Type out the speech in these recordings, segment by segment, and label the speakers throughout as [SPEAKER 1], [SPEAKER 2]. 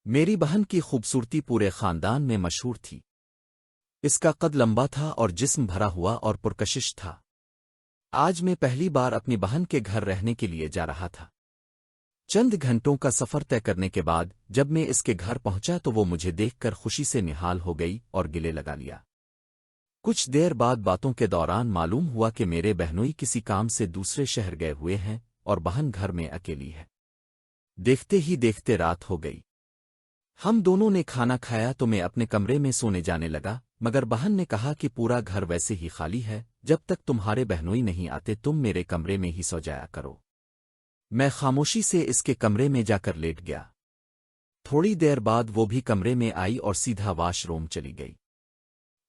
[SPEAKER 1] میری بہن کی خوبصورتی پورے خاندان میں مشہور تھی۔ اس کا قد لمبا تھا اور جسم بھرا ہوا اور پرکشش تھا۔ آج میں پہلی بار اپنی بہن کے گھر رہنے کے لیے جا رہا تھا۔ چند گھنٹوں کا سفر طے کرنے کے بعد جب میں اس کے گھر پہنچا تو وہ مجھے دیکھ کر خوشی سے نہال ہو گئی اور گلے لگا لیا۔ کچھ دیر بعد باتوں کے دوران معلوم ہوا کہ میرے بہنوئی کسی کام سے دوسرے شہر گئے ہوئے ہیں اور بہن گھر میں اکیلی ہے۔ دیکھتے ہی دیکھتے رات ہو گئی۔ ہم دونوں نے کھانا کھایا تو میں اپنے کمرے میں سونے جانے لگا، مگر بہن نے کہا کہ پورا گھر ویسے ہی خالی ہے، جب تک تمہارے بہنوئی نہیں آتے تم میرے کمرے میں ہی سو جایا کرو۔ میں خاموشی سے اس کے کمرے میں جا کر لیٹ گیا۔ تھوڑی دیر بعد وہ بھی کمرے میں آئی اور سیدھا واش روم چلی گئی۔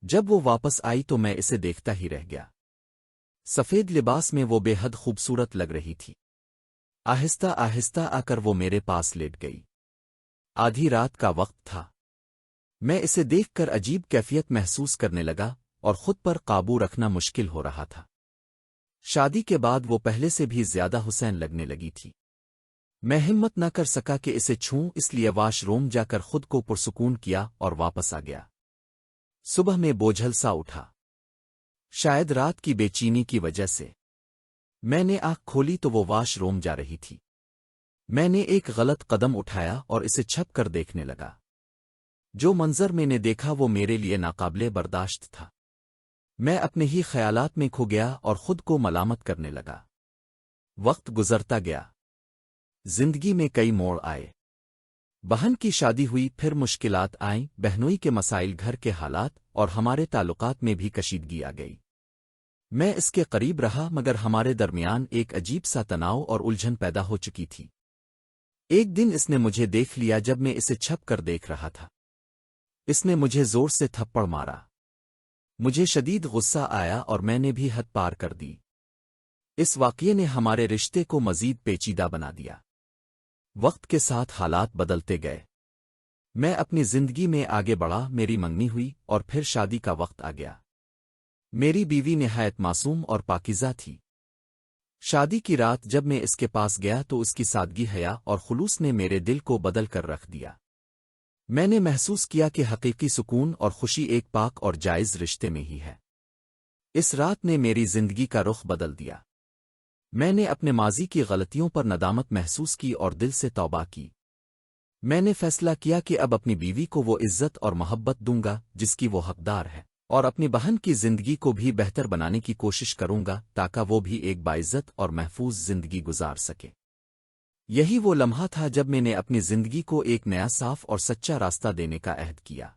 [SPEAKER 1] جب وہ واپس آئی تو میں اسے دیکھتا ہی رہ گیا۔ سفید لباس میں وہ بے حد خوبصورت لگ رہی تھی۔ آہستہ آہستہ آ کر وہ میرے پاس لیٹ گئی۔ آدھی رات کا وقت تھا۔ میں اسے دیکھ کر عجیب کیفیت محسوس کرنے لگا اور خود پر قابو رکھنا مشکل ہو رہا تھا۔ شادی کے بعد وہ پہلے سے بھی زیادہ حسین لگنے لگی تھی۔ میں ہمت نہ کر سکا کہ اسے چھوں، اس لیے واش روم جا کر خود کو پرسکون کیا اور واپس آ گیا۔ صبح میں بوجھل سا اٹھا، شاید رات کی بے چینی کی وجہ سے۔ میں نے آنکھ کھولی تو وہ واش روم جا رہی تھی۔ میں نے ایک غلط قدم اٹھایا اور اسے چھپ کر دیکھنے لگا۔ جو منظر میں نے دیکھا وہ میرے لیے ناقابل برداشت تھا۔ میں اپنے ہی خیالات میں کھو گیا اور خود کو ملامت کرنے لگا۔ وقت گزرتا گیا۔ زندگی میں کئی موڑ آئے۔ بہن کی شادی ہوئی، پھر مشکلات آئیں، بہنوئی کے مسائل، گھر کے حالات اور ہمارے تعلقات میں بھی کشیدگی آ گئی۔ میں اس کے قریب رہا مگر ہمارے درمیان ایک عجیب سا تناؤ اور الجھن پیدا ہو چکی تھی۔ ایک دن اس نے مجھے دیکھ لیا جب میں اسے چھپ کر دیکھ رہا تھا۔ اس نے مجھے زور سے تھپڑ مارا۔ مجھے شدید غصہ آیا اور میں نے بھی حد پار کر دی۔ اس واقعے نے ہمارے رشتے کو مزید پیچیدہ بنا دیا۔ وقت کے ساتھ حالات بدلتے گئے۔ میں اپنی زندگی میں آگے بڑھا، میری منگنی ہوئی اور پھر شادی کا وقت آ گیا۔ میری بیوی نہایت معصوم اور پاکیزہ تھی۔ شادی کی رات جب میں اس کے پاس گیا تو اس کی سادگی، حیا اور خلوص نے میرے دل کو بدل کر رکھ دیا۔ میں نے محسوس کیا کہ حقیقی سکون اور خوشی ایک پاک اور جائز رشتے میں ہی ہے۔ اس رات نے میری زندگی کا رخ بدل دیا۔ میں نے اپنے ماضی کی غلطیوں پر ندامت محسوس کی اور دل سے توبہ کی۔ میں نے فیصلہ کیا کہ اب اپنی بیوی کو وہ عزت اور محبت دوں گا جس کی وہ حقدار ہے، اور اپنی بہن کی زندگی کو بھی بہتر بنانے کی کوشش کروں گا تاکہ وہ بھی ایک باعزت اور محفوظ زندگی گزار سکے۔ یہی وہ لمحہ تھا جب میں نے اپنی زندگی کو ایک نیا، صاف اور سچا راستہ دینے کا عہد کیا۔